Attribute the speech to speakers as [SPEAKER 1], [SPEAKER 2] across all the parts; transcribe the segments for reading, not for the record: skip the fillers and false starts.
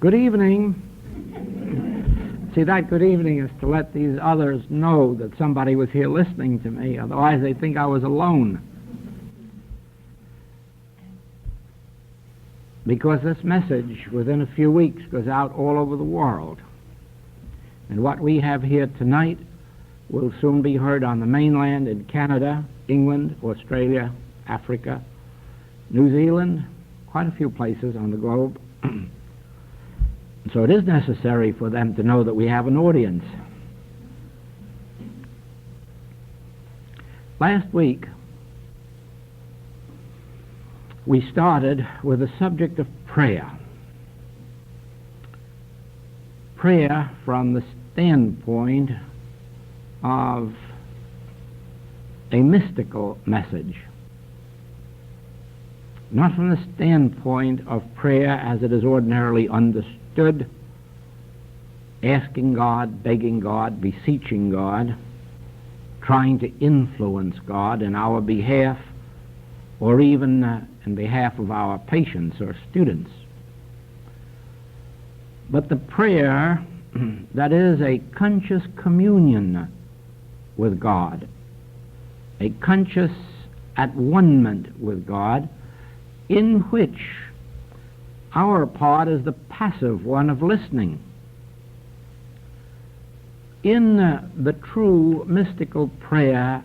[SPEAKER 1] Good evening. See, that good evening is to let these others know that somebody was here listening to me, otherwise they'd think I was alone. Because this message, within a few weeks, goes out all over the world. And what we have here tonight will soon be heard on the mainland in Canada, England, Australia, Africa, New Zealand, quite a few places on the globe. So it is necessary for them to know that we have an audience. Last week, we started with the subject of prayer. Prayer from the standpoint of a mystical message, not from the standpoint of prayer as it is ordinarily understood, asking God, begging God, beseeching God, trying to influence God in our behalf, or even in behalf of our patients or students. But the prayer that is a conscious communion with God, a conscious at-one-ment with God, in which our part is the passive one of listening. In the true mystical prayer,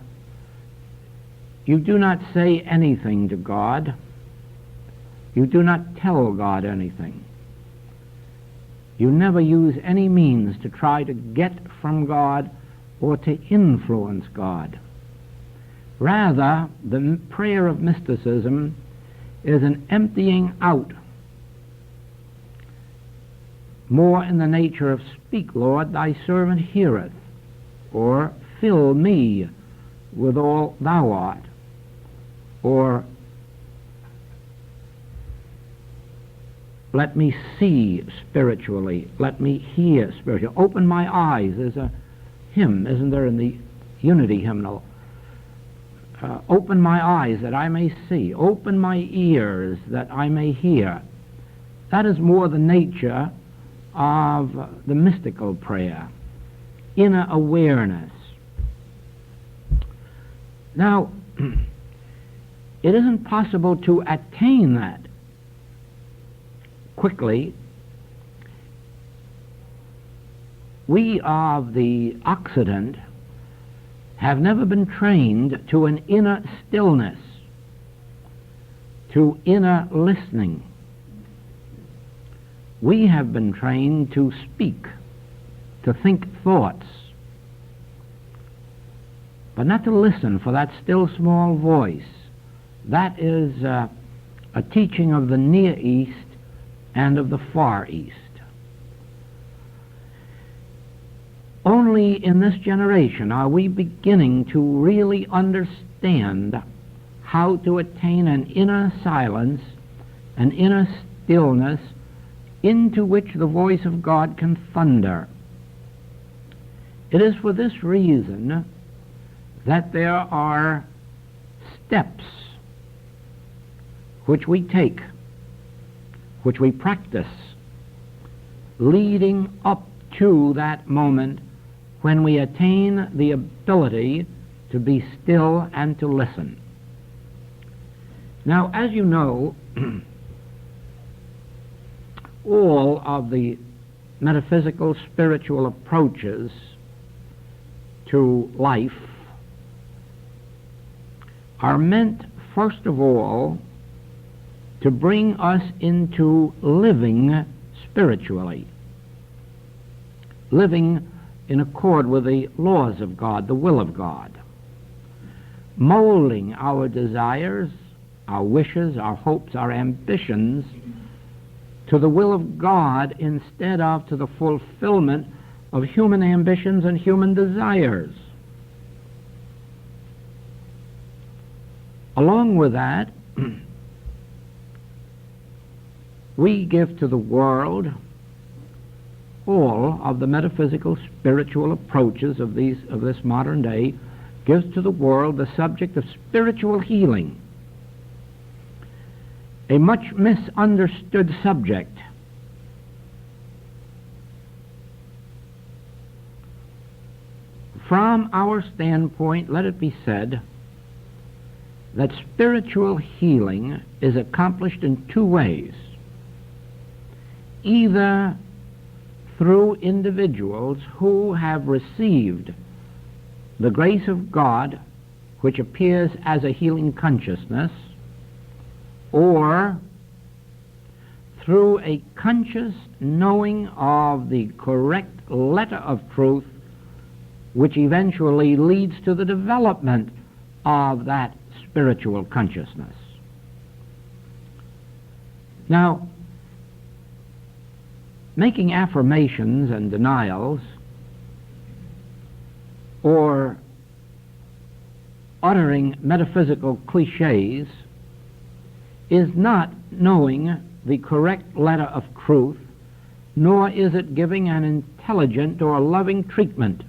[SPEAKER 1] you do not say anything to God. You do not tell God anything. You never use any means to try to get from God or to influence God. Rather, the prayer of mysticism is an emptying out, more in the nature of, "Speak, Lord, thy servant heareth," or "Fill me with all thou art," or "Let me see spiritually, let me hear spiritually, open my eyes." There's a hymn, isn't there, in the Unity hymnal? Open my eyes that I may see, open my ears that I may hear. That is more the nature of the mystical prayer, inner awareness. Now, it isn't possible to attain that quickly. We of the Occident have never been trained to an inner stillness, to inner listening. We have been trained to speak, to think thoughts, but not to listen for that still small voice. That is a teaching of the Near East and of the Far East. Only in this generation are we beginning to really understand how to attain an inner silence, an inner stillness into which the voice of God can thunder. It is for this reason that there are steps which we take, which we practice, leading up to that moment when we attain the ability to be still and to listen. Now, as you know, all of the metaphysical, spiritual approaches to life are meant, first of all, to bring us into living spiritually, living in accord with the laws of God, the will of God, molding our desires, our wishes, our hopes, our ambitions to the will of God instead of to the fulfillment of human ambitions and human desires. Along with that, we give to the world all of the metaphysical, spiritual approaches of this modern day, gives to the world the subject of spiritual healing, a much misunderstood subject. From our standpoint, let it be said that spiritual healing is accomplished in two ways. Either through individuals who have received the grace of God, which appears as a healing consciousness, or through a conscious knowing of the correct letter of truth, which eventually leads to the development of that spiritual consciousness. Now, making affirmations and denials, or uttering metaphysical cliches, is not knowing the correct letter of truth, nor is it giving an intelligent or loving treatment.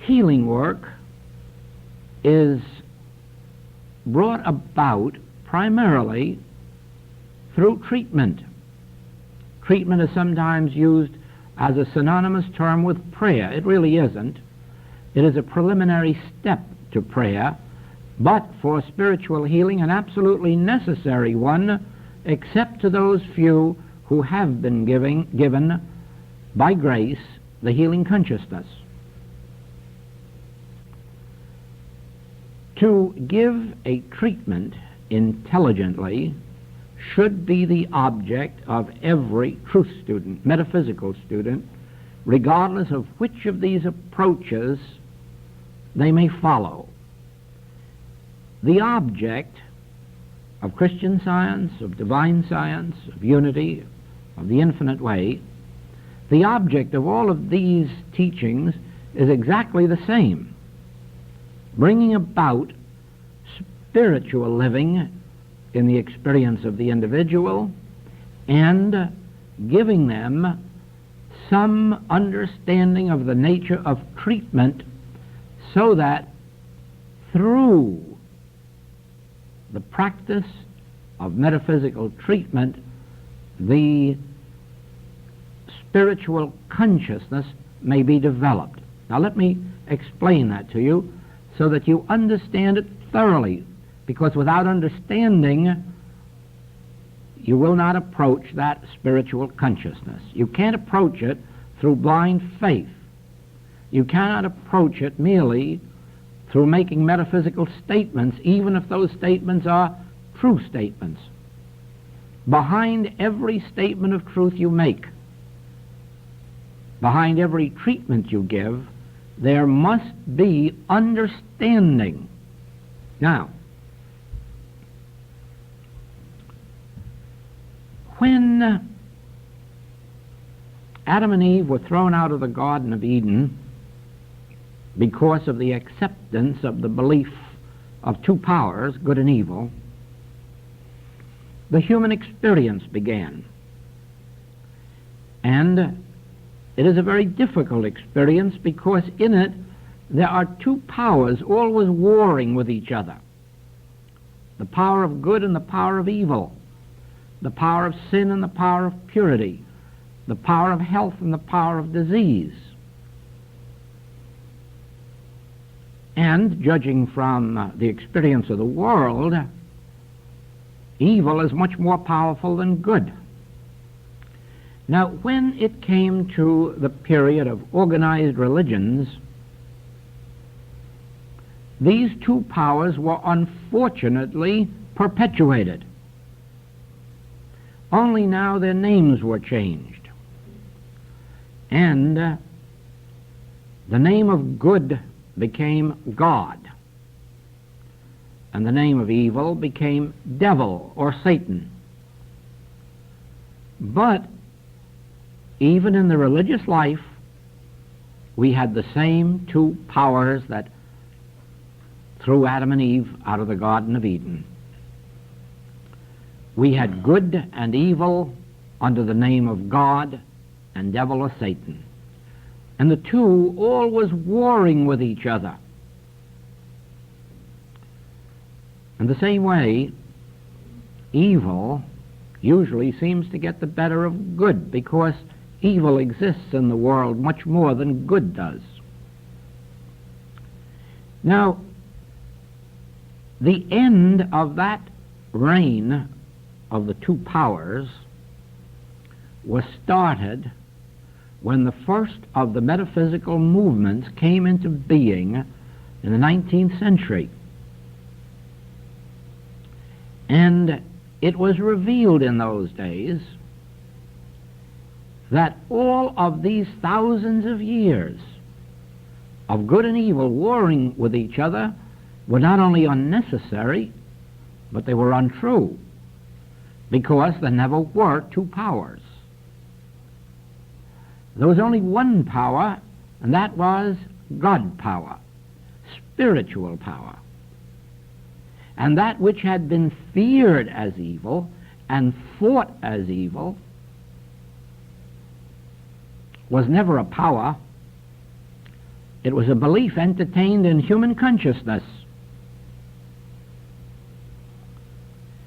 [SPEAKER 1] Healing work is brought about primarily through treatment. Treatment is sometimes used as a synonymous term with prayer. It really isn't. It is a preliminary step to prayer, but for spiritual healing an absolutely necessary one, except to those few who have been given by grace the healing consciousness. To give a treatment intelligently should be the object of every truth student, metaphysical student, regardless of which of these approaches they may follow. The object of Christian Science, of divine science, of unity, of the infinite way, the object of all of these teachings is exactly the same: bringing about spiritual living in the experience of the individual and giving them some understanding of the nature of treatment, so that through the practice of metaphysical treatment, the spiritual consciousness may be developed. Now let me explain that to you so that you understand it thoroughly, because without understanding, you will not approach that spiritual consciousness. You can't approach it through blind faith. You cannot approach it merely through making metaphysical statements, even if those statements are true statements. Behind every statement of truth you make, behind every treatment you give, there must be understanding. Now, when Adam and Eve were thrown out of the Garden of Eden because of the acceptance of the belief of two powers, good and evil, the human experience began. And it is a very difficult experience, because in it there are two powers always warring with each other: the power of good and the power of evil, the power of sin and the power of purity, the power of health and the power of disease. And judging from the experience of the world, evil is much more powerful than good. Now, when it came to the period of organized religions, these two powers were unfortunately perpetuated. Only now their names were changed. And the name of good became God, and the name of evil became devil or Satan. But even in the religious life, we had the same two powers that threw Adam and Eve out of the Garden of Eden. We had good and evil under the name of God and devil or Satan. And the two always warring with each other. In the same way, evil usually seems to get the better of good, because evil exists in the world much more than good does. Now, the end of that reign of the two powers was started when the first of the metaphysical movements came into being in the 19th century. And it was revealed in those days that all of these thousands of years of good and evil warring with each other were not only unnecessary, but they were untrue, because there never were two powers. There was only one power, and that was God power, spiritual power. And that which had been feared as evil and fought as evil was never a power. It was a belief entertained in human consciousness.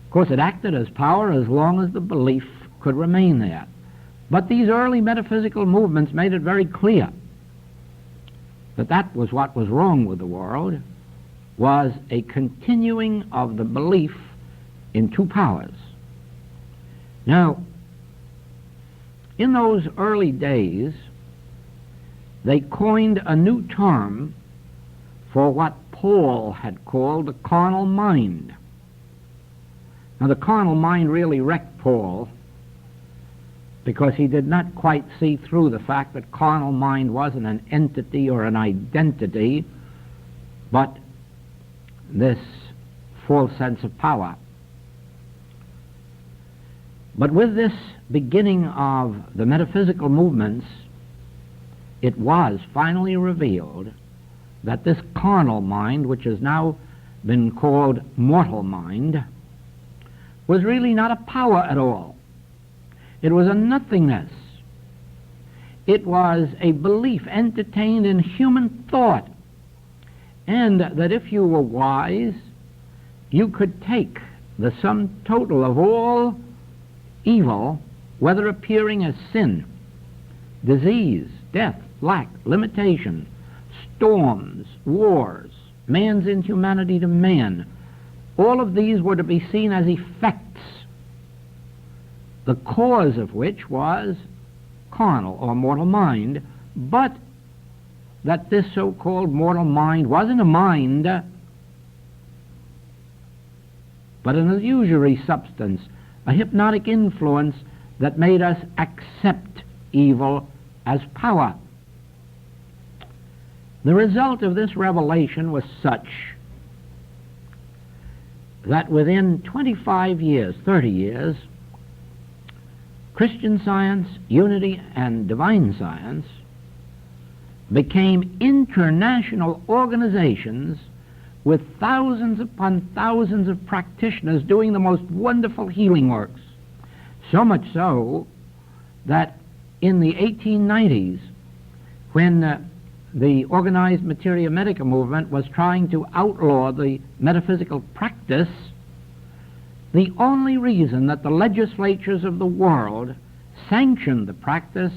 [SPEAKER 1] Of course, it acted as power as long as the belief could remain there. But these early metaphysical movements made it very clear that that was what was wrong with the world, was a continuing of the belief in two powers. Now, in those early days, they coined a new term for what Paul had called the carnal mind. Now, the carnal mind really wrecked Paul, because he did not quite see through the fact that carnal mind wasn't an entity or an identity, but this false sense of power. But with this beginning of the metaphysical movements, it was finally revealed that this carnal mind, which has now been called mortal mind, was really not a power at all. It was a nothingness. It was a belief entertained in human thought, and that if you were wise, you could take the sum total of all evil, whether appearing as sin, disease, death, lack, limitation, storms, wars, man's inhumanity to man, all of these were to be seen as effects, the cause of which was carnal or mortal mind, but that this so-called mortal mind wasn't a mind, but an illusory substance, a hypnotic influence that made us accept evil as power. The result of this revelation was such that within 25 years, 30 years, Christian Science, Unity, and Divine Science became international organizations with thousands upon thousands of practitioners doing the most wonderful healing works. So much so that in the 1890s, when the organized materia medica movement was trying to outlaw the metaphysical practice, the only reason that the legislatures of the world sanctioned the practice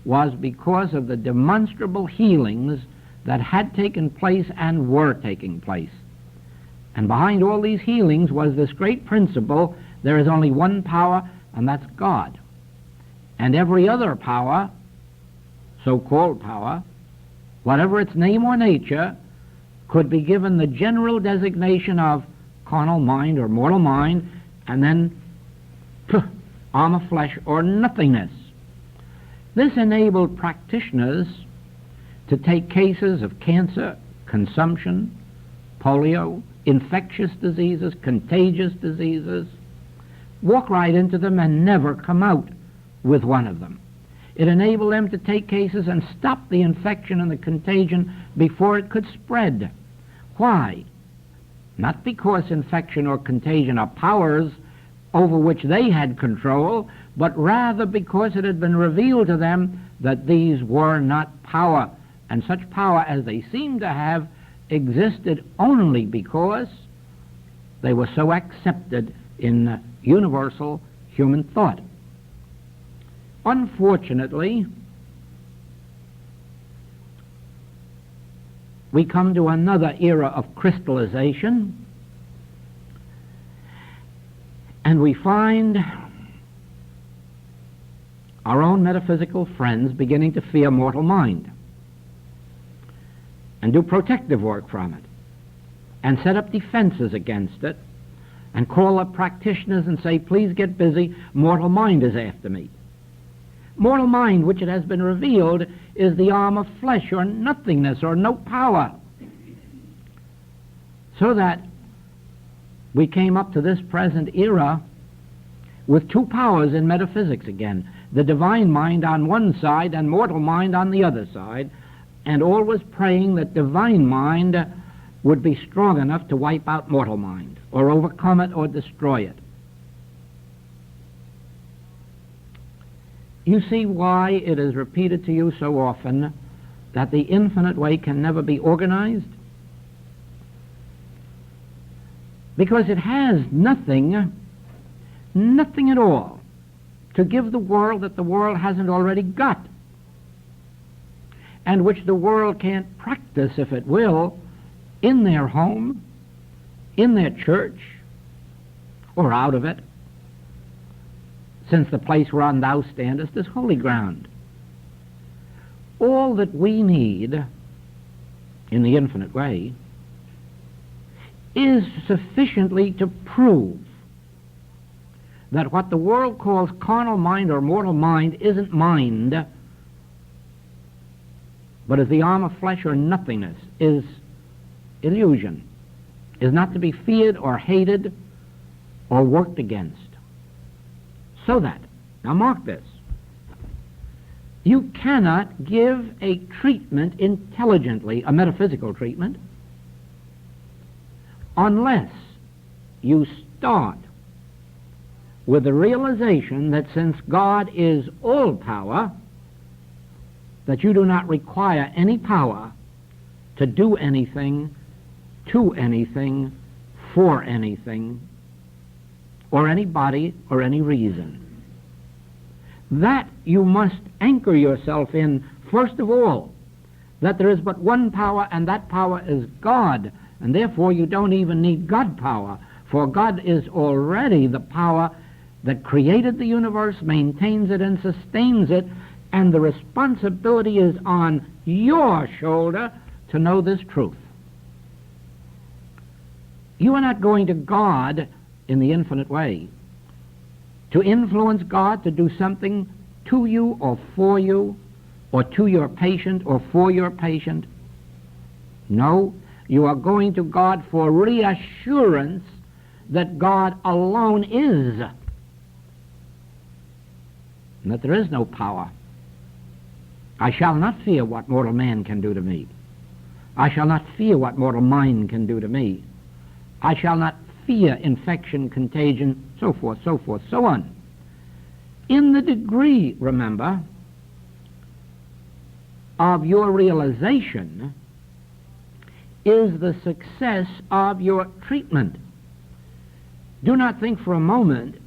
[SPEAKER 1] was because of the demonstrable healings that had taken place and were taking place. And behind all these healings was this great principle: there is only one power, and that's God. And every other power, so-called power, whatever its name or nature, could be given the general designation of carnal mind or mortal mind, and then arm of flesh or nothingness. This enabled practitioners to take cases of cancer, consumption, polio, infectious diseases, contagious diseases, walk right into them and never come out with one of them. It enabled them to take cases and stop the infection and the contagion before it could spread. Why? Not because infection or contagion are powers over which they had control, but rather because it had been revealed to them that these were not power, and such power as they seemed to have existed only because they were so accepted in universal human thought. Unfortunately, we come to another era of crystallization, and we find our own metaphysical friends beginning to fear mortal mind and do protective work from it and set up defenses against it and call up practitioners and say, please get busy, mortal mind is after me. Mortal mind, which it has been revealed, is the arm of flesh or nothingness or no power. So that we came up to this present era with two powers in metaphysics again, the divine mind on one side and mortal mind on the other side, and always praying that divine mind would be strong enough to wipe out mortal mind or overcome it or destroy it. You see why it is repeated to you so often that the infinite way can never be organized? Because it has nothing at all to give the world that the world hasn't already got, and which the world can't practice, if it will, in their home, in their church, or out of it, since the place whereon thou standest is holy ground. All that we need in the infinite way is sufficiently to prove that what the world calls carnal mind or mortal mind isn't mind, but is the arm of flesh or nothingness, is illusion, is not to be feared or hated or worked against. So that, now mark this, you cannot give a treatment intelligently, a metaphysical treatment, unless you start with the realization that since God is all power, that you do not require any power to do anything, to anything, for anything, or anybody, or any reason. That you must anchor yourself in, first of all, that there is but one power, and that power is God, and therefore you don't even need God power, for God is already the power that created the universe, maintains it, and sustains it, and the responsibility is on your shoulder to know this truth. You are not going to God in the infinite way to influence God to do something to you or for you, or to your patient or for your patient. No, you are going to God for reassurance that God alone is, and that there is no power. I shall not fear what mortal man can do to me. I shall not fear what mortal mind can do to me. I shall not fear infection, contagion, so forth, so on. In the degree, remember, of your realization is the success of your treatment. Do not think for a moment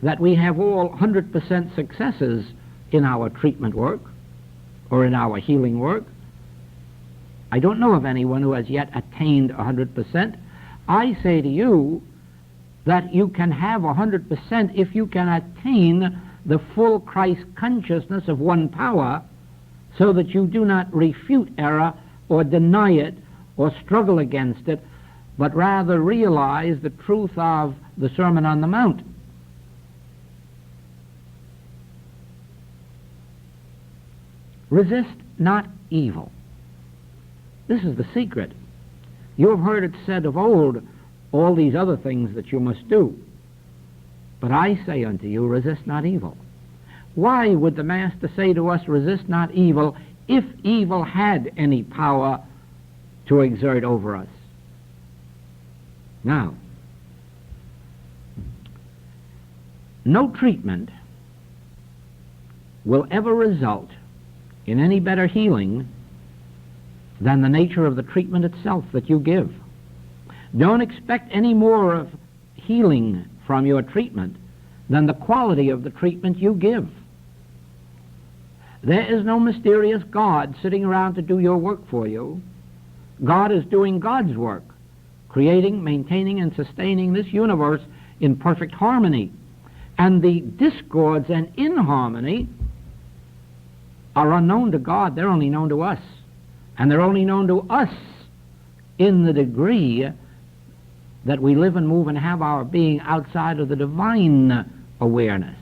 [SPEAKER 1] that we have all 100% successes in our treatment work or in our healing work. I don't know of anyone who has yet attained 100%. I say to you that you can have 100% if you can attain the full Christ consciousness of one power, so that you do not refute error or deny it or struggle against it, but rather realize the truth of the Sermon on the Mount. Resist not evil. This is the secret. You have heard it said of old, all these other things that you must do. But I say unto you, resist not evil. Why would the Master say to us, resist not evil, if evil had any power to exert over us? Now, no treatment will ever result in any better healing than the nature of the treatment itself that you give. Don't expect any more of healing from your treatment than the quality of the treatment you give. There is no mysterious God sitting around to do your work for you. God is doing God's work, creating, maintaining, and sustaining this universe in perfect harmony. And the discords and inharmony are unknown to God. They're only known to us. And they're only known to us in the degree that we live and move and have our being outside of the divine awareness,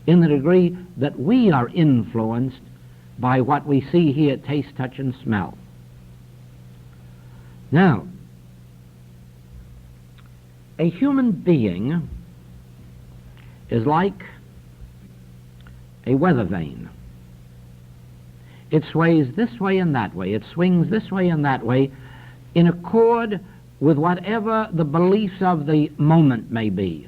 [SPEAKER 1] in the degree that we are influenced by what we see, hear, taste, touch, and smell. Now, a human being is like a weather vane. It sways this way and that way. It swings this way and that way in accord with whatever the beliefs of the moment may be.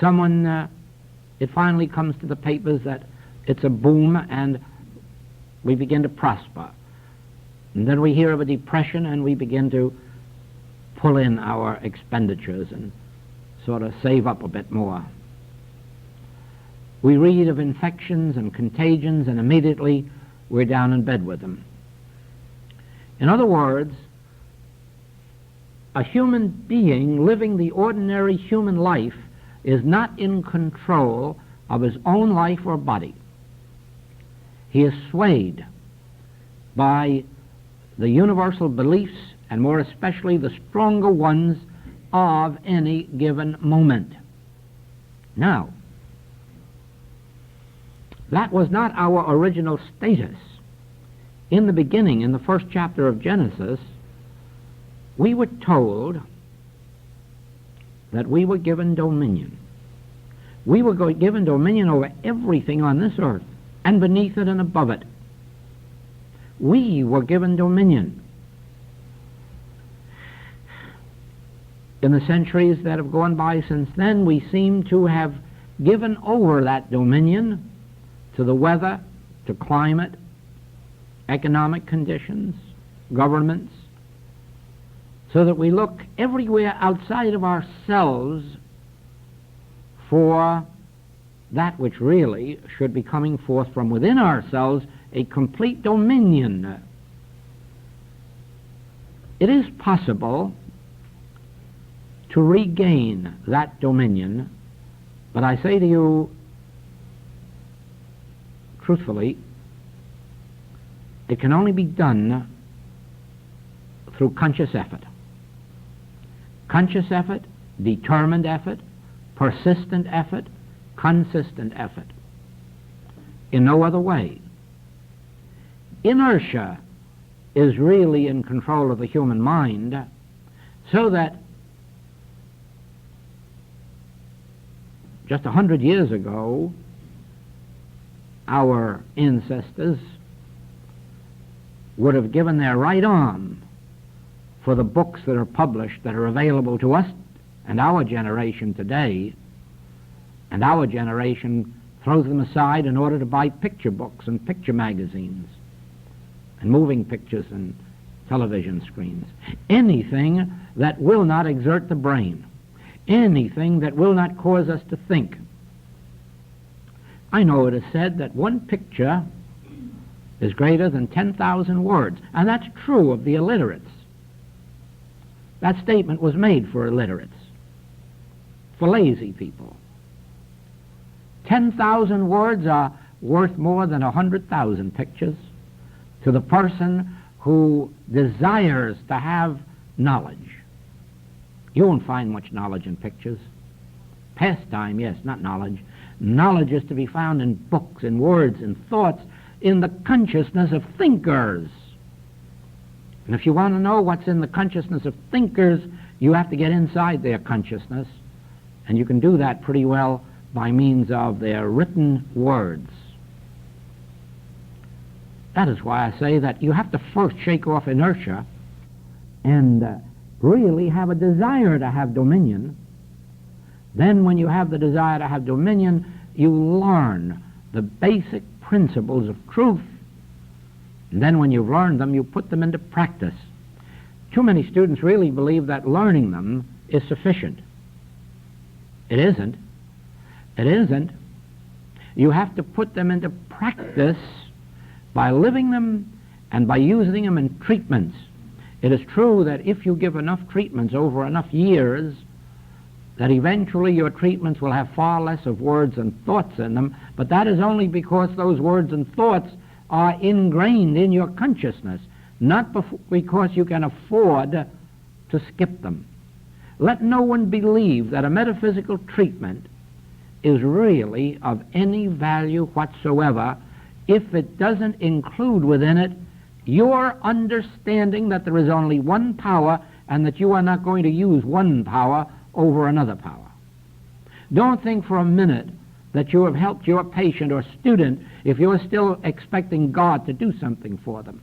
[SPEAKER 1] It finally comes to the papers that it's a boom and we begin to prosper. And then we hear of a depression and we begin to pull in our expenditures and sort of save up a bit more. We read of infections and contagions and immediately we're down in bed with them. In other words, a human being living the ordinary human life is not in control of his own life or body. He is swayed by the universal beliefs, and more especially the stronger ones of any given moment. Now, that was not our original status. In the beginning, in the first chapter of Genesis, we were told that we were given dominion. We were given dominion over everything on this earth, and beneath it and above it. We were given dominion. In the centuries that have gone by since then, we seem to have given over that dominion to the weather, to climate, economic conditions, governments, so that we look everywhere outside of ourselves for that which really should be coming forth from within ourselves, a complete dominion. It is possible to regain that dominion, but I say to you truthfully, it can only be done through conscious effort. Conscious effort, determined effort, persistent effort, consistent effort. In no other way. Inertia is really in control of the human mind, so that just 100 years ago, our ancestors would have given their right arm for the books that are published, that are available to us and our generation today, and our generation throws them aside in order to buy picture books and picture magazines and moving pictures and television screens. Anything that will not exert the brain, anything that will not cause us to think. I know it is said that one picture is greater than 10,000 words, and that's true of the illiterates. That statement was made for illiterates, for lazy people. 10,000 words are worth more than 100,000 pictures to the person who desires to have knowledge. You won't find much knowledge in pictures. Pastime, yes, not knowledge. Knowledge is to be found in books, in words, in thoughts, in the consciousness of thinkers. And if you want to know what's in the consciousness of thinkers, you have to get inside their consciousness, and you can do that pretty well by means of their written words. That is why I say that you have to first shake off inertia and really have a desire to have dominion. Then when you have the desire to have dominion, you learn the basic principles of truth. And then when you've learned them, you put them into practice. Too many students really believe that learning them is sufficient. It isn't. It isn't. You have to put them into practice by living them and by using them in treatments. It is true that if you give enough treatments over enough years, that eventually your treatments will have far less of words and thoughts in them, but that is only because those words and thoughts are ingrained in your consciousness, not because you can afford to skip them. Let no one believe that a metaphysical treatment is really of any value whatsoever if it doesn't include within it your understanding that there is only one power and that you are not going to use one power over another power. Don't think for a minute that you have helped your patient or student if you're still expecting God to do something for them,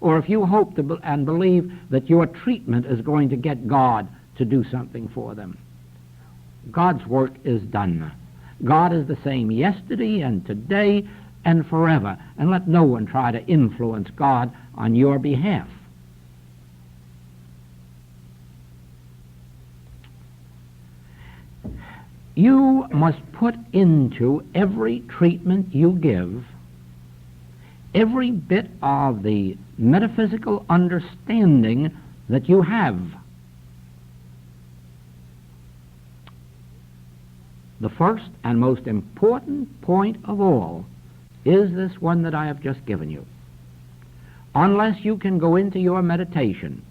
[SPEAKER 1] or if you hope and believe that your treatment is going to get God to do something for them. God's work is done. God is the same yesterday and today and forever, and let no one try to influence God on your behalf. You must put into every treatment you give every bit of the metaphysical understanding that you have. The first and most important point of all is this one that I have just given you. Unless you can go into your meditation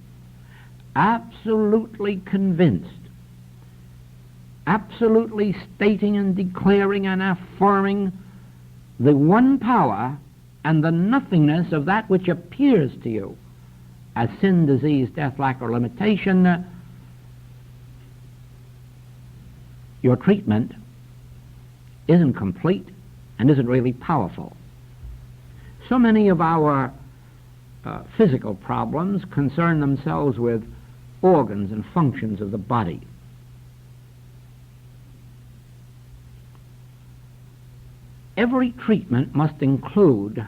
[SPEAKER 1] absolutely convinced, absolutely stating and declaring and affirming the one power and the nothingness of that which appears to you as sin, disease, death, lack, or limitation, your treatment isn't complete and isn't really powerful. So many of our physical problems concern themselves with organs and functions of the body. Every treatment must include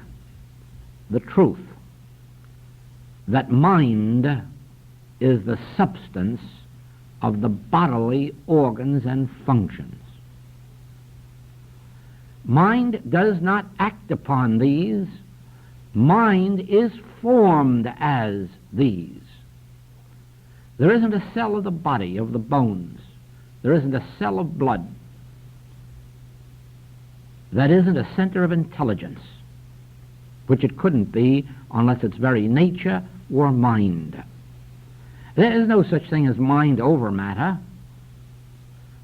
[SPEAKER 1] the truth that mind is the substance of the bodily organs and functions. Mind does not act upon these. Mind is formed as these. There isn't a cell of the body, of the bones. There isn't a cell of blood that isn't a center of intelligence, which it couldn't be unless its very nature were mind. There is no such thing as mind over matter.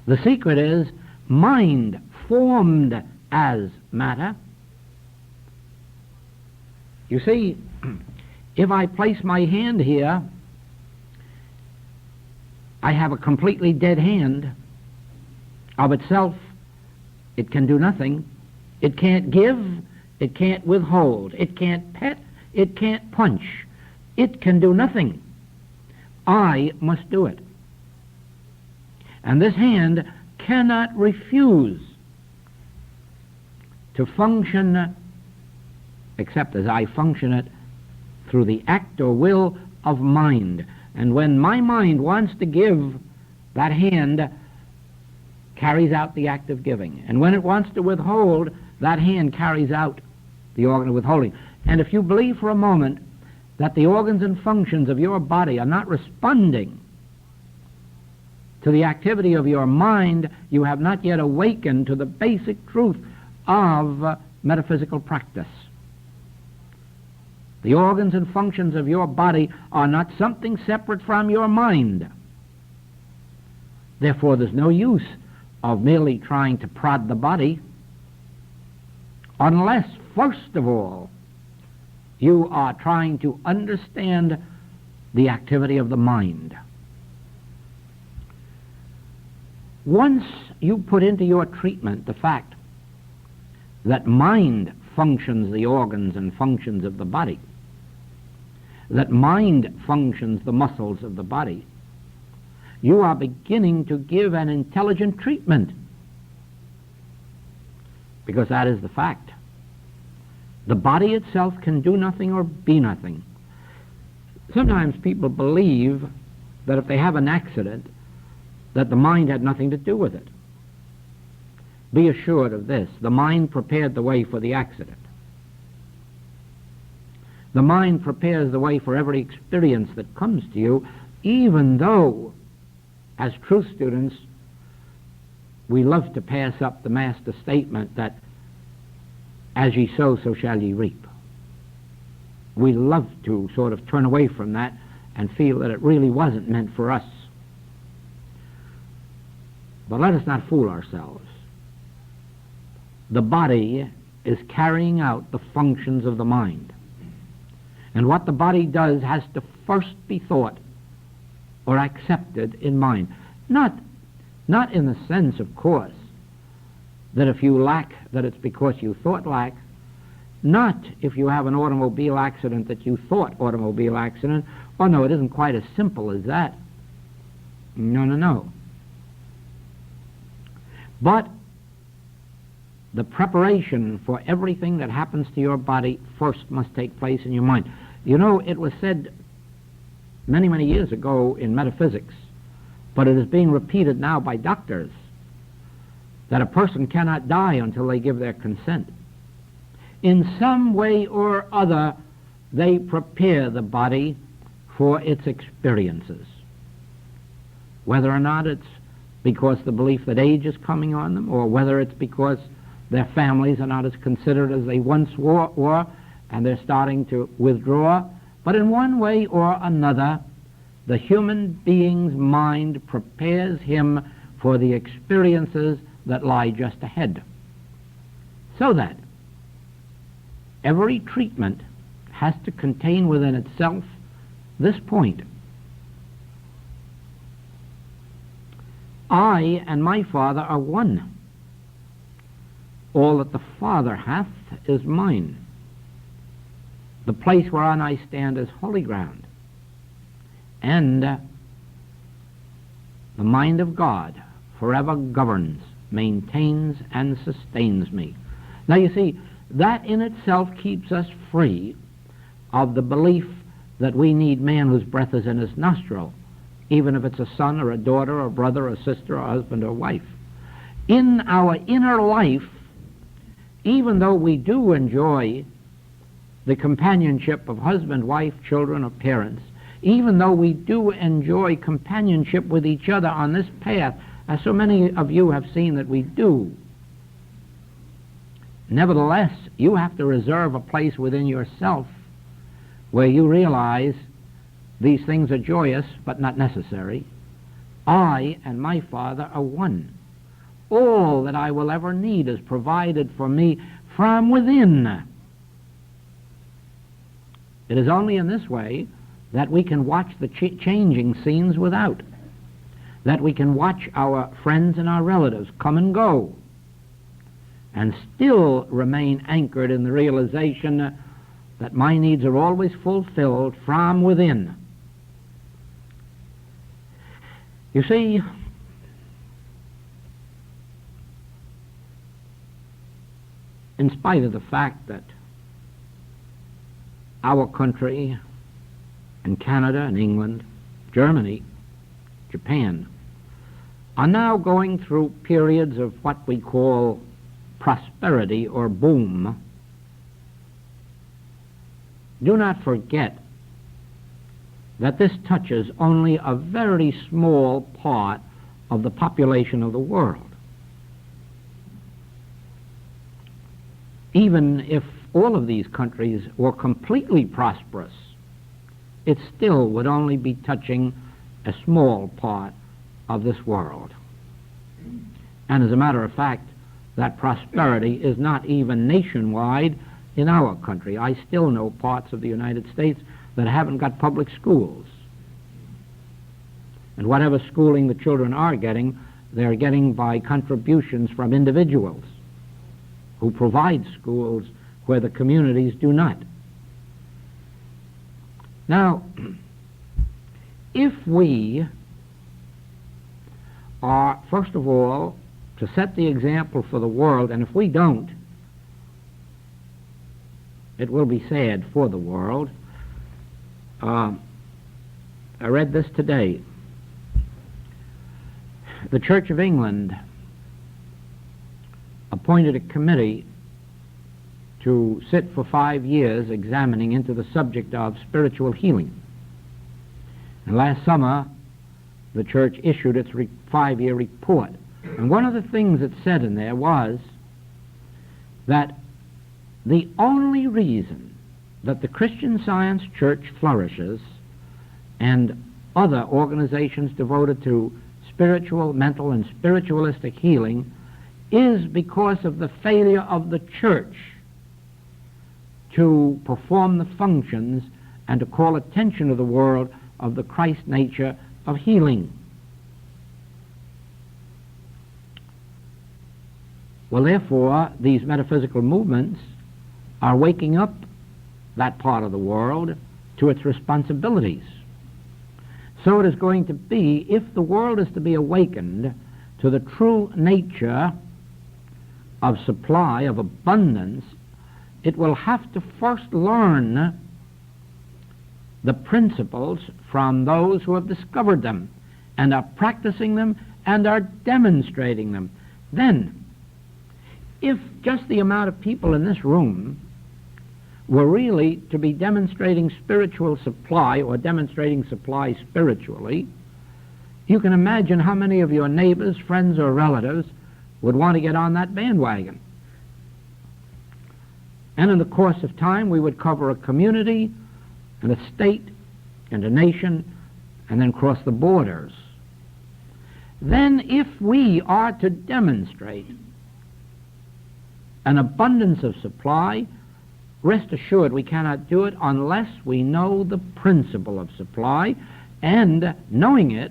[SPEAKER 1] The secret is mind formed as matter. You see, if I place my hand here, I have a completely dead hand. Of itself, it can do nothing. It can't give, it can't withhold, it can't pet, it can't punch. It can do nothing. I must do it. And this hand cannot refuse to function except as I function it through the act or will of mind. And when my mind wants to give, that hand carries out the act of giving. And when it wants to withhold, that hand carries out the organ of withholding. And if you believe for a moment that the organs and functions of your body are not responding to the activity of your mind, you have not yet awakened to the basic truth of metaphysical practice. The organs and functions of your body are not something separate from your mind. Therefore, there's no use of merely trying to prod the body unless, first of all, you are trying to understand the activity of the mind. Once you put into your treatment the fact that mind functions the organs and functions of the body, that mind functions the muscles of the body, you are beginning to give an intelligent treatment, because that is the fact. The body itself can do nothing or be nothing. Sometimes people believe that if they have an accident, that the mind had nothing to do with it. be assured of this: the mind prepared the way for the accident. The mind prepares the way for every experience that comes to you, even though, as truth students, we love to pass up the master statement that as ye sow, so shall ye reap. We love to sort of turn away from that and feel that it really wasn't meant for us. But let us not fool ourselves. The body is carrying out the functions of the mind. And what the body does has to first be thought or accepted in mind. Not in the sense, of course, that if you lack, that it's because you thought lack. Not if you have an automobile accident that you thought automobile accident. Oh, no, it isn't quite as simple as that. No. But the preparation for everything that happens to your body first must take place in your mind. You know, it was said many, many years ago in metaphysics, but it is being repeated now by doctors, that a person cannot die until they give their consent. In some way or other, they prepare the body for its experiences. Whether or not it's because the belief that age is coming on them, or whether it's because their families are not as considerate as they once were, and they're starting to withdraw. But in one way or another, the human being's mind prepares him for the experiences that lie just ahead. So that every treatment has to contain within itself this point: I and my Father are one. All that the Father hath is mine. The place whereon I stand is holy ground. And the mind of God forever governs, maintains, and sustains me. Now you see, that in itself keeps us free of the belief that we need man whose breath is in his nostril, even if it's a son or a daughter or a brother or a sister or a husband or wife. In our inner life, even though we do enjoy the companionship of husband, wife, children, or parents, even though we do enjoy companionship with each other on this path, as so many of you have seen that we do, nevertheless, you have to reserve a place within yourself where you realize these things are joyous but not necessary. I and my Father are one. All that I will ever need is provided for me from within. It is only in this way that we can watch the changing scenes without, that we can watch our friends and our relatives come and go, and still remain anchored in the realization that my needs are always fulfilled from within. You see, in spite of the fact that our country and Canada and England, Germany, Japan, are now going through periods of what we call prosperity or boom, do not forget that this touches only a very small part of the population of the world. Even if all of these countries were completely prosperous, it still would only be touching a small part of this world. And as a matter of fact, that prosperity is not even nationwide in our country. I still know parts of the United States that haven't got public schools. And whatever schooling the children are getting, they're getting by contributions from individuals who provide schools where the communities do not. Now, if we are, first of all, to set the example for the world, and if we don't, it will be sad for the world. I read this today. The Church of England appointed a committee to sit for 5 years examining into the subject of spiritual healing. And last summer, the church issued its 5-year report. And one of the things it said in there was that the only reason that the Christian Science Church flourishes and other organizations devoted to spiritual, mental, and spiritualistic healing is because of the failure of the church to perform the functions and to call attention to the world of the Christ nature of healing. Well, therefore, these metaphysical movements are waking up that part of the world to its responsibilities. So it is going to be, if the world is to be awakened to the true nature of supply, of abundance, it will have to first learn the principles from those who have discovered them and are practicing them and are demonstrating them. Then, if just the amount of people in this room were really to be demonstrating spiritual supply or demonstrating supply spiritually, you can imagine how many of your neighbors, friends, or relatives would want to get on that bandwagon. And in the course of time, we would cover a community and a state and a nation and then cross the borders. Then if we are to demonstrate an abundance of supply, rest assured we cannot do it unless we know the principle of supply and, knowing it,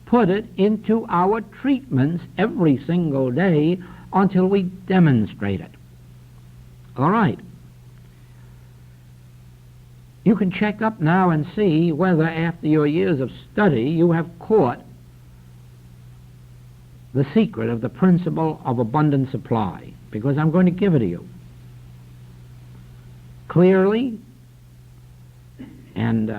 [SPEAKER 1] put it into our treatments every single day until we demonstrate it. All right. You can check up now and see whether after your years of study you have caught the secret of the principle of abundant supply, because I'm going to give it to you clearly, and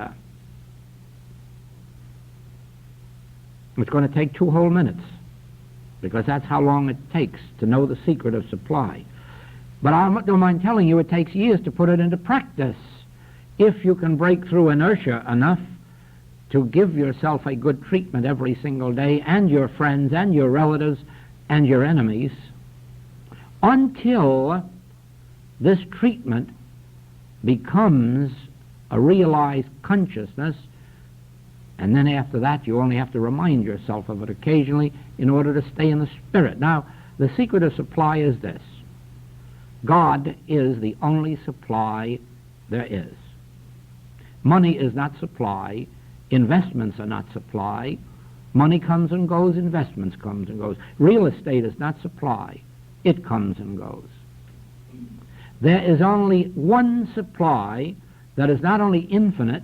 [SPEAKER 1] it's going to take 2 whole minutes, because that's how long it takes to know the secret of supply. But I don't mind telling you, it takes years to put it into practice. If you can break through inertia enough to give yourself a good treatment every single day, and your friends and your relatives and your enemies, until this treatment becomes a realized consciousness, and then after that you only have to remind yourself of it occasionally in order to stay in the spirit. Now, the secret of supply is this: God is the only supply there is. Money is not supply. Investments are not supply. Money comes and goes, investments comes and goes. Real estate is not supply. It comes and goes. There is only one supply that is not only infinite,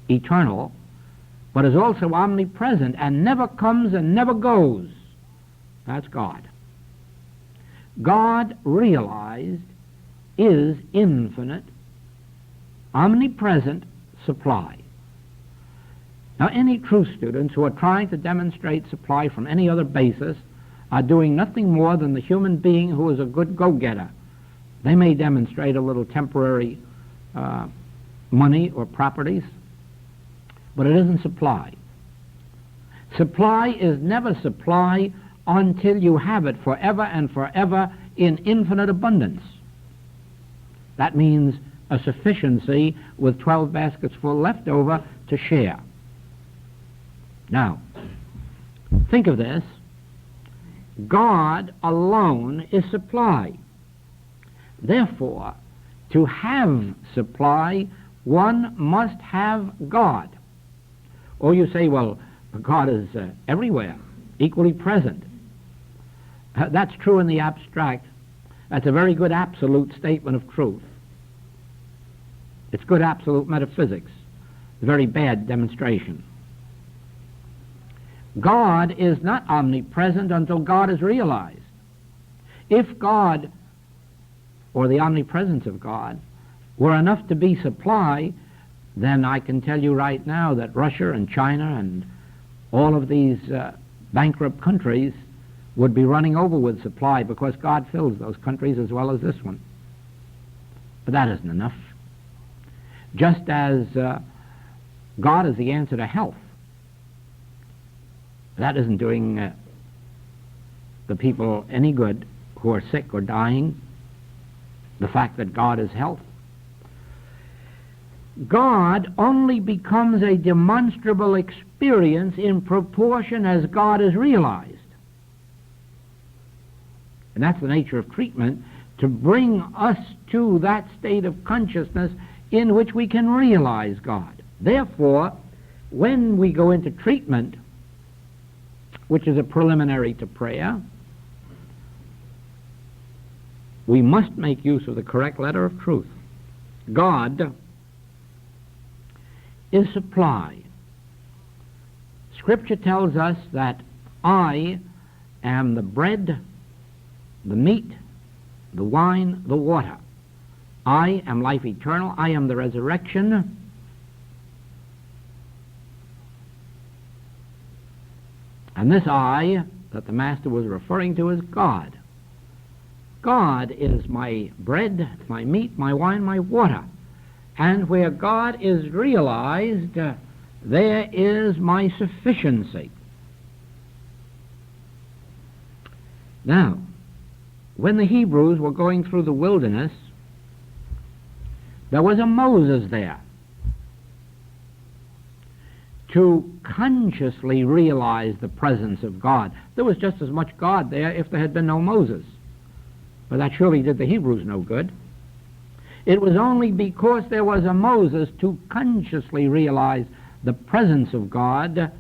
[SPEAKER 1] eternal, but is also omnipresent and never comes and never goes. That's God. God, realized, is infinite, omnipresent supply. Now, any true students who are trying to demonstrate supply from any other basis are doing nothing more than the human being who is a good go-getter. They may demonstrate a little temporary money or properties, but it isn't supply. Supply is never supply until you have it forever and forever in infinite abundance. That means a sufficiency with 12 baskets full left over to share. Now, think of this. God alone is supply. Therefore, to have supply, one must have God. Or you say, well, God is everywhere, equally present. That's true in the abstract. That's a very good absolute statement of truth. It's good absolute metaphysics. A very bad demonstration. God is not omnipresent until God is realized. If God, or the omnipresence of God, were enough to be supply, then I can tell you right now that Russia and China and all of these bankrupt countries would be running over with supply because God fills those countries as well as this one. But that isn't enough. Just as God is the answer to health, that isn't doing the people any good who are sick or dying, the fact that God is health. God only becomes a demonstrable experience in proportion as God is realized. And that's the nature of treatment, to bring us to that state of consciousness in which we can realize God. Therefore, when we go into treatment, which is a preliminary to prayer, we must make use of the correct letter of truth. God is supply. Scripture tells us that I am the bread, the meat, the wine, the water. I am life eternal. I am the resurrection. And this I that the Master was referring to is God. God is my bread, my meat, my wine, my water. And where God is realized, there is my sufficiency. Now, when the Hebrews were going through the wilderness, there was a Moses there to consciously realize the presence of God. There was just as much God there if there had been no Moses. But that surely did the Hebrews no good. It was only because there was a Moses to consciously realize the presence of God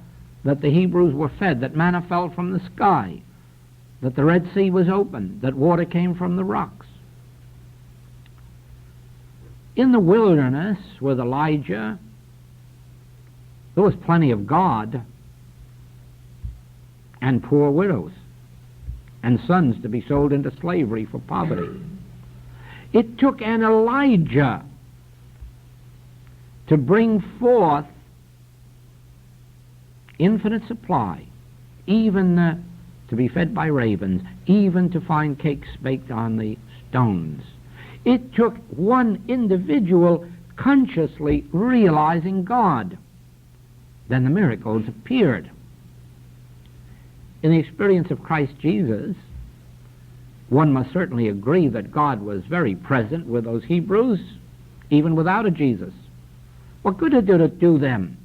[SPEAKER 1] that the Hebrews were fed, that manna fell from the sky, that the Red Sea was opened, that water came from the rocks. In the wilderness with Elijah, there was plenty of God and poor widows and sons to be sold into slavery for poverty. It took an Elijah to bring forth infinite supply, even to be fed by ravens, even to find cakes baked on the stones. It took one individual consciously realizing God. Then the miracles appeared. In the experience of Christ Jesus, one must certainly agree that God was very present with those Hebrews, even without a Jesus. What good did it do them?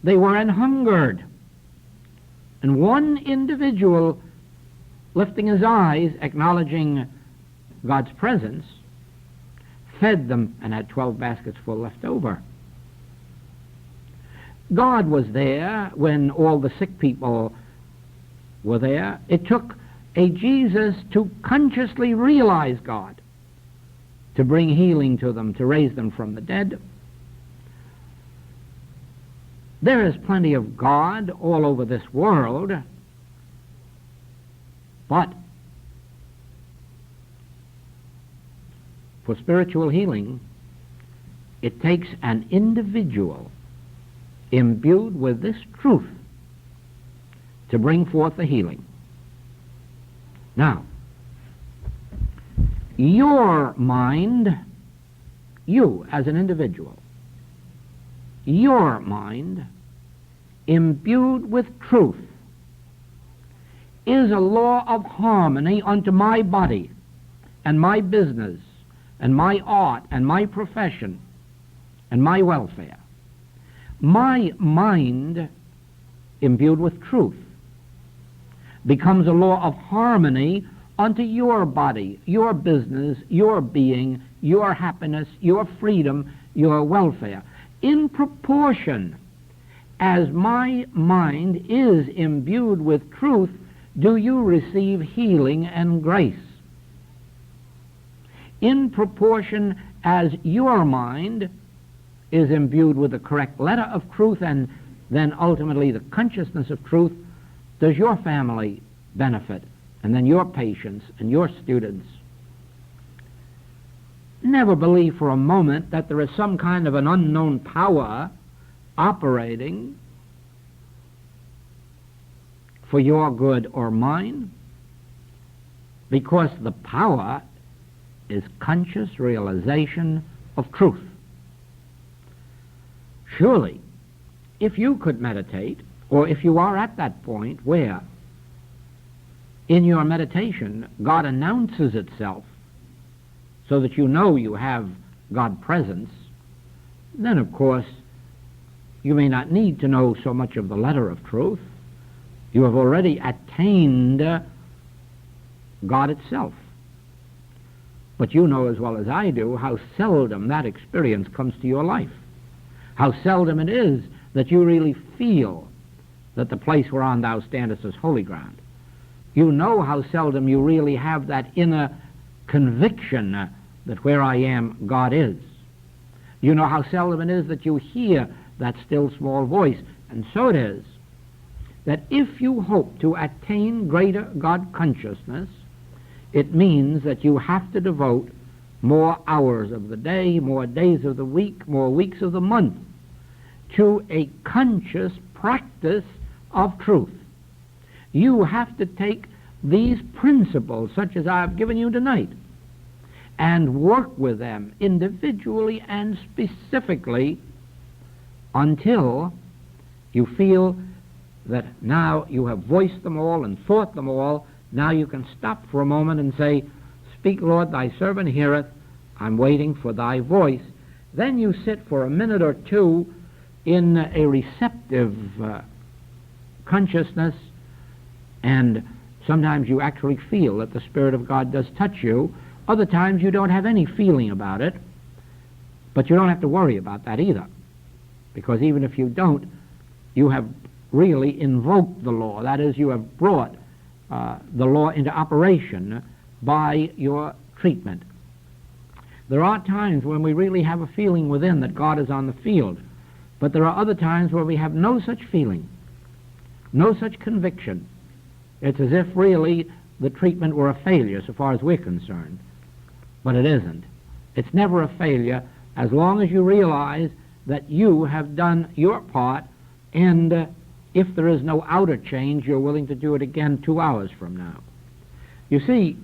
[SPEAKER 1] They were an hungered. And one individual lifting his eyes, acknowledging God's presence, fed them and had 12 baskets full left over. God was there when all the sick people were there. It took a Jesus to consciously realize God, to bring healing to them, to raise them from the dead. There is plenty of God all over this world, but for spiritual healing, it takes an individual imbued with this truth to bring forth the healing. Now, your mind, you as an individual, your mind imbued with truth is a law of harmony unto my body and my business and my art and my profession and my welfare. My mind imbued with truth becomes a law of harmony unto your body, your business, your being, your happiness, your freedom, your welfare. In proportion as my mind is imbued with truth, do you receive healing and grace. In proportion as your mind is imbued with the correct letter of truth and then ultimately the consciousness of truth, does your family benefit, and then your patients and your students. Never believe for a moment that there is some kind of an unknown power operating for your good or mine, because the power is conscious realization of truth. Surely, if you could meditate, or if you are at that point where in your meditation God announces itself so that you know you have God presence, then of course you may not need to know so much of the letter of truth. You have already attained God itself. But you know as well as I do how seldom that experience comes to your life. How seldom it is that you really feel that the place whereon thou standest is holy ground. You know how seldom you really have that inner conviction that where I am, God is. You know how seldom it is that you hear that still small voice. And so it is that if you hope to attain greater God consciousness, it means that you have to devote more hours of the day, more days of the week, more weeks of the month to a conscious practice of truth. You have to take these principles, such as I have given you tonight, and work with them individually and specifically until you feel that now you have voiced them all and thought them all. Now you can stop for a moment and say, "Speak, Lord, thy servant heareth. I'm waiting for thy voice." Then you sit for a minute or two in a receptive consciousness, and sometimes you actually feel that the Spirit of God does touch you. Other times you don't have any feeling about it, but you don't have to worry about that either, because even if you don't, you have really invoked the law. That is, you have brought the law into operation by your treatment. There are times when we really have a feeling within that God is on the field, but there are other times where we have no such feeling, no such conviction. It's as if really the treatment were a failure so far as we're concerned, but it isn't. It's never a failure as long as you realize that you have done your part, and if there is no outer change, you're willing to do it again 2 hours from now. You see,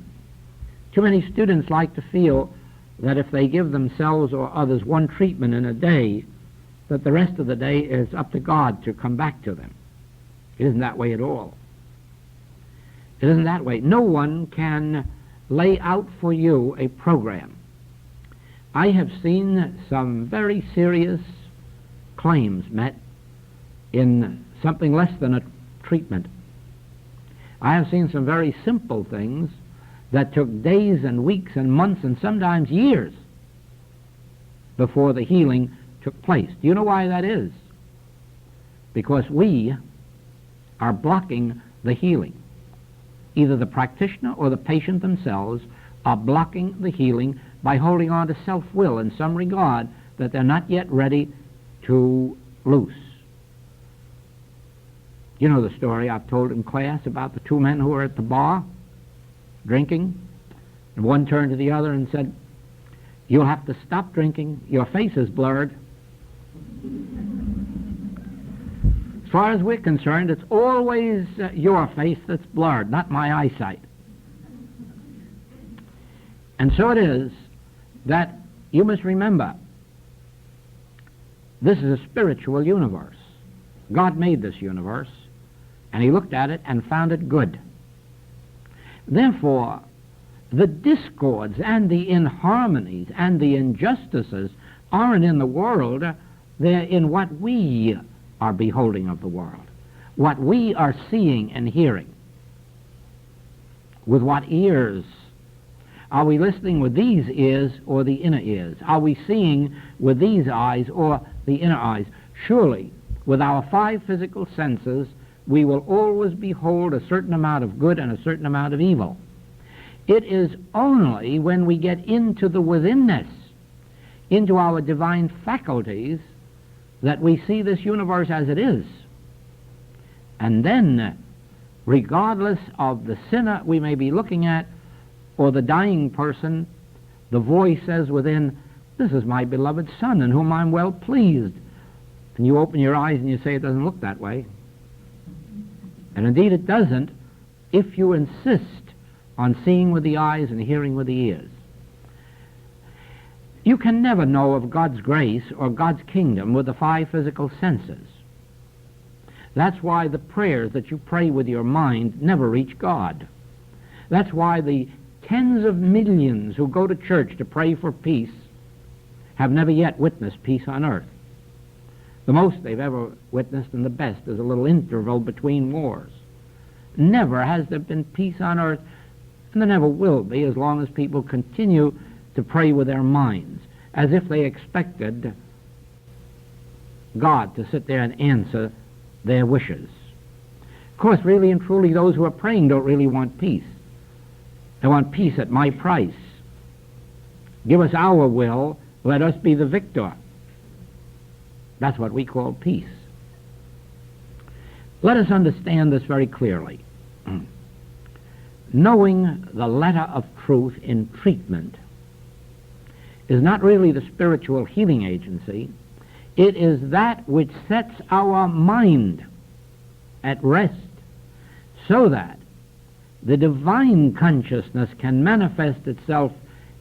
[SPEAKER 1] too many students like to feel that if they give themselves or others one treatment in a day, that the rest of the day is up to God to come back to them. It isn't that way at all. It isn't that way. No one can lay out for you a program. I have seen some very serious claims met in something less than a treatment. I have seen some very simple things that took days and weeks and months and sometimes years before the healing took place. Do you know why that is? Because we are blocking the healing. Either the practitioner or the patient themselves are blocking the healing by holding on to self-will in some regard that they're not yet ready to loose. You know the story I've told in class about the two men who were at the bar drinking, and one turned to the other and said, "You'll have to stop drinking. Your face is blurred." As far as we're concerned, it's always your face that's blurred, not my eyesight. And so it is that you must remember, this is a spiritual universe. God made this universe, and he looked at it and found it good. Therefore, the discords and the inharmonies and the injustices aren't in the world, they're in what we are beholding of the world, what we are seeing and hearing. With what ears? Are we listening with these ears or the inner ears? Are we seeing with these eyes or the inner eyes? Surely, with our 5 physical senses, we will always behold a certain amount of good and a certain amount of evil. It is only when we get into the withinness, into our divine faculties, that we see this universe as it is. And then, regardless of the sinner we may be looking at or the dying person, the voice says within, "This is my beloved Son in whom I'm well pleased." And you open your eyes and you say, "It doesn't look that way." And indeed it doesn't if you insist on seeing with the eyes and hearing with the ears. You can never know of God's grace or God's kingdom with the five physical senses. That's why the prayers that you pray with your mind never reach God. That's why the tens of millions who go to church to pray for peace have never yet witnessed peace on earth. The most they've ever witnessed, and the best, is a little interval between wars. Never has there been peace on earth, and there never will be as long as people continue to pray with their minds, as if they expected God to sit there and answer their wishes. Of course, really and truly, those who are praying don't really want peace. They want peace at my price. Give us our will, let us be the victor. That's what we call peace. Let us understand this very clearly. Knowing the letter of truth in treatment is not really the spiritual healing agency. It is that which sets our mind at rest so that the divine consciousness can manifest itself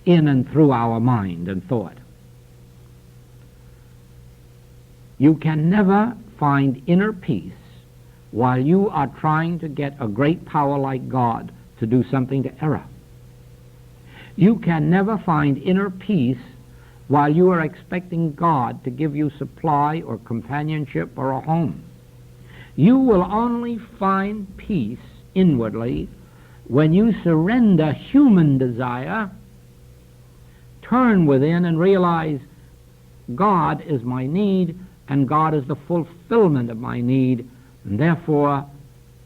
[SPEAKER 1] in and through our mind and thought. You can never find inner peace while you are trying to get a great power like God to do something to error. You can never find inner peace while you are expecting God to give you supply or companionship or a home. You will only find peace inwardly when you surrender human desire, turn within and realize God is my need and God is the fulfillment of my need, and therefore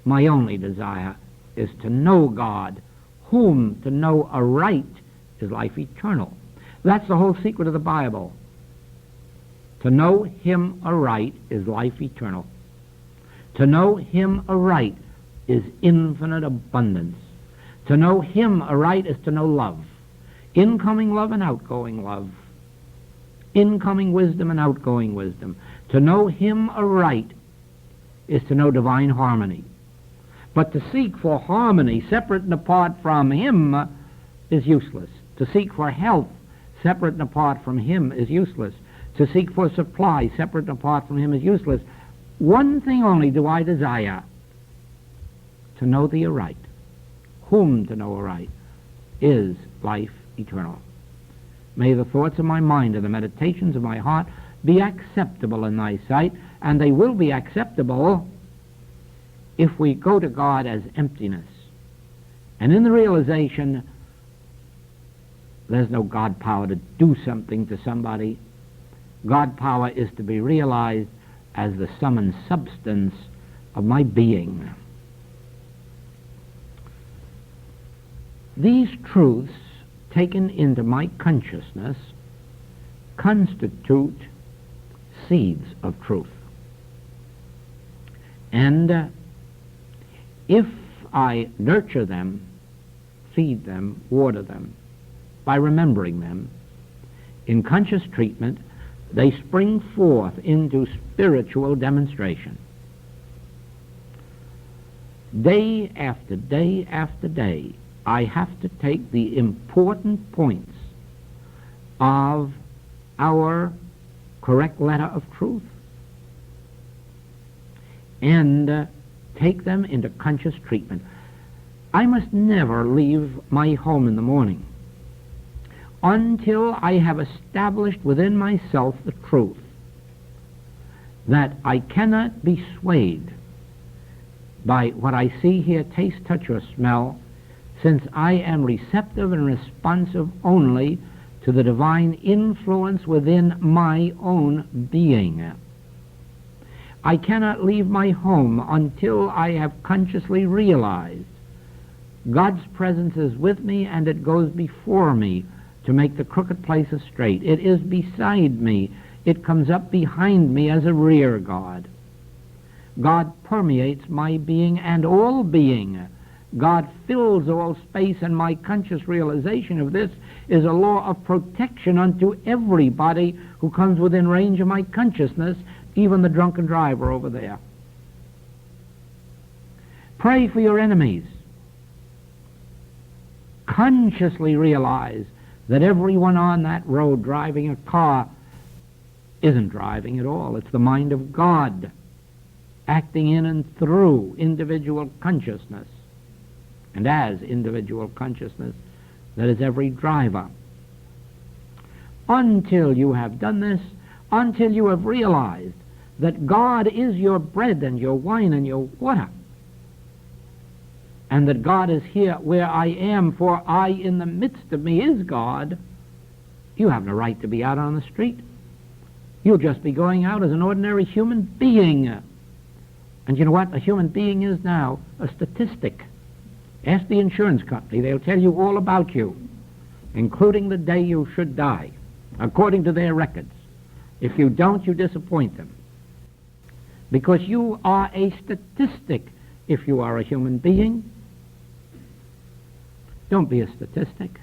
[SPEAKER 1] my only desire is to know God, whom to know aright is life eternal. That's the whole secret of the Bible. To know Him aright is life eternal. To know Him aright is infinite abundance. To know Him aright is to know love. Incoming love and outgoing love. Incoming wisdom and outgoing wisdom. To know Him aright is to know divine harmony. But to seek for harmony separate and apart from Him is useless. To seek for health separate and apart from Him is useless. To seek for supply separate and apart from Him is useless. One thing only do I desire: to know Thee aright. Whom to know aright is life eternal. May the thoughts of my mind and the meditations of my heart be acceptable in Thy sight, and they will be acceptable if we go to God as emptiness. And in the realization there's no God power to do something to somebody. God power is to be realized as the sum and substance of my being. These truths taken into my consciousness constitute seeds of truth. And if I nurture them, feed them, water them, by remembering them, in conscious treatment, they spring forth into spiritual demonstration. Day after day after day, I have to take the important points of our correct letter of truth and take them into conscious treatment. I must never leave my home in the morning until I have established within myself the truth that I cannot be swayed by what I see, hear, taste, touch, or smell, since I am receptive and responsive only to the divine influence within my own being. I cannot leave my home until I have consciously realized God's presence is with me and it goes before me to make the crooked places straight. It is beside me. It comes up behind me as a rear guard. God permeates my being and all being. God fills all space, and my conscious realization of this is a law of protection unto everybody who comes within range of my consciousness, even the drunken driver over there. Pray for your enemies. Consciously realize that everyone on that road driving a car isn't driving at all. It's the mind of God acting in and through individual consciousness. And as individual consciousness, that is every driver. Until you have done this, until you have realized that God is your bread and your wine and your water, and that God is here where I am, for I in the midst of me is God, you have no right to be out on the street. You'll just be going out as an ordinary human being. And you know what a human being is now? A statistic. Ask the insurance company. They'll tell you all about you, including the day you should die, according to their records. If you don't, you disappoint them. Because you are a statistic if you are a human being. Don't be a statistic.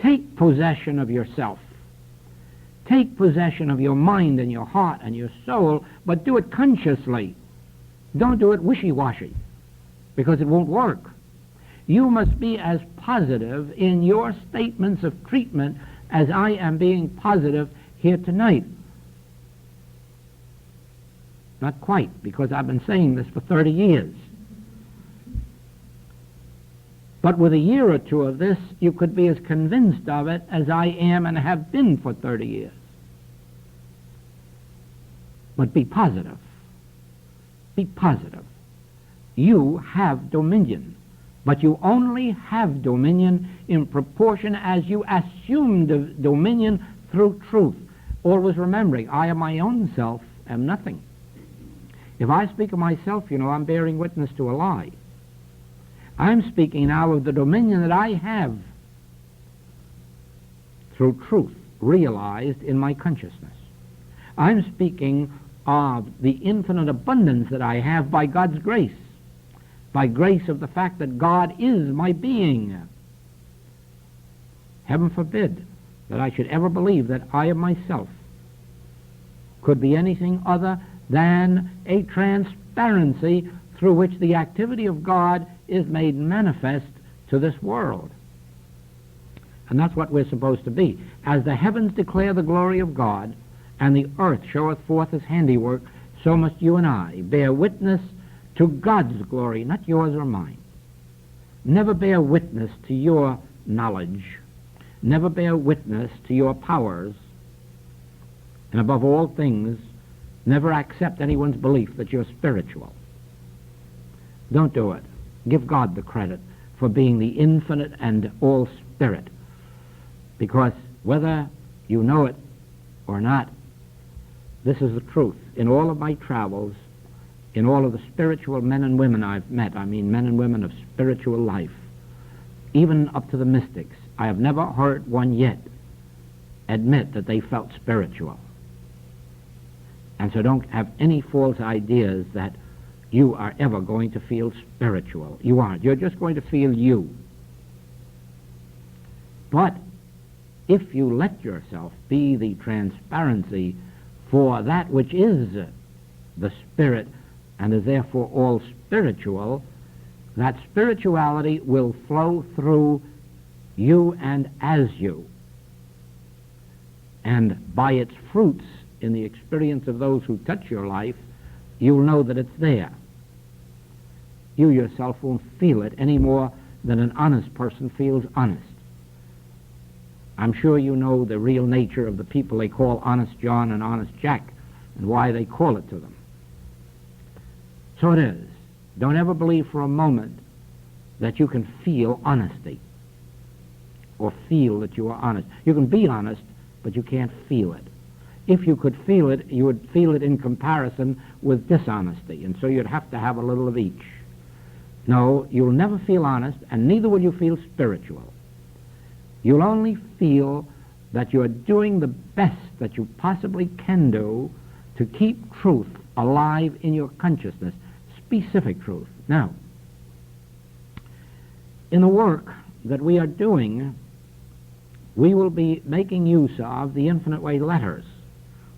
[SPEAKER 1] Take possession of yourself. Take possession of your mind and your heart and your soul, but do it consciously. Don't do it wishy-washy, because it won't work. You must be as positive in your statements of treatment as I am being positive here tonight. Not quite, because I've been saying this for 30 years. But with a year or two of this, you could be as convinced of it as I am and have been for 30 years. But be positive. Be positive. You have dominion, but you only have dominion in proportion as you assume dominion through truth. Always remembering, I of my own self am nothing. If I speak of myself, you know, I'm bearing witness to a lie. I'm speaking now of the dominion that I have through truth realized in my consciousness. I'm speaking of the infinite abundance that I have by God's grace, by grace of the fact that God is my being. Heaven forbid that I should ever believe that I of myself could be anything other than a transparency through which the activity of God is made manifest to this world. And that's what we're supposed to be. As the heavens declare the glory of God, and the earth showeth forth his handiwork, so must you and I bear witness to God's glory, not yours or mine. Never bear witness to your knowledge. Never bear witness to your powers. And above all things, never accept anyone's belief that you're spiritual. Don't do it. Give God the credit for being the infinite and all spirit. Because whether you know it or not, this is the truth. In all of my travels, in all of the spiritual men and women I've met, I mean men and women of spiritual life, even up to the mystics, I have never heard one yet admit that they felt spiritual. And so don't have any false ideas that you are ever going to feel spiritual. You aren't. You're just going to feel you. But if you let yourself be the transparency for that which is the spirit and is therefore all spiritual, that spirituality will flow through you and as you. And by its fruits in the experience of those who touch your life, you'll know that it's there. You yourself won't feel it any more than an honest person feels honest. I'm sure you know the real nature of the people they call Honest John and Honest Jack and why they call it to them. So it is. Don't ever believe for a moment that you can feel honesty or feel that you are honest. You can be honest, but you can't feel it. If you could feel it, you would feel it in comparison with dishonesty, and so you'd have to have a little of each. No, you'll never feel honest, and neither will you feel spiritual. You'll only feel that you're doing the best that you possibly can do to keep truth alive in your consciousness, specific truth. Now, in the work that we are doing, we will be making use of the Infinite Way letters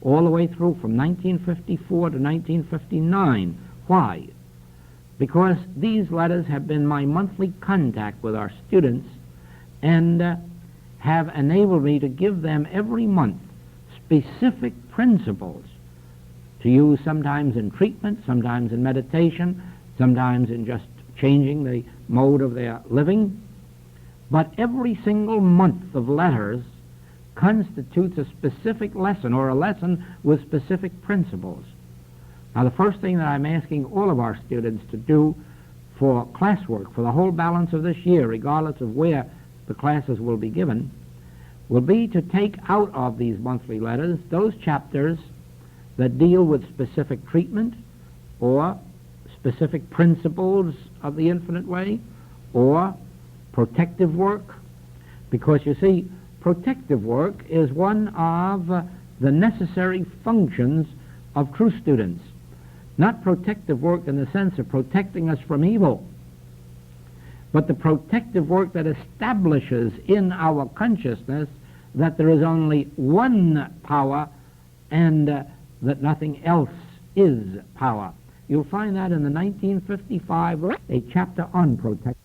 [SPEAKER 1] all the way through from 1954 to 1959. Why? because these letters have been my monthly contact with our students and have enabled me to give them every month specific principles to use, sometimes in treatment, sometimes in meditation, sometimes in just changing the mode of their living. But every single month of letters constitutes a specific lesson, or a lesson with specific principles. Now, the first thing that I'm asking all of our students to do for classwork for the whole balance of this year, regardless of where the classes will be given, will be to take out of these monthly letters those chapters that deal with specific treatment or specific principles of the infinite way or protective work. Because, you see, protective work is one of the necessary functions of true students. Not protective work in the sense of protecting us from evil, but the protective work that establishes in our consciousness that there is only one power and that nothing else is power. You'll find that in the 1955, a chapter on protection.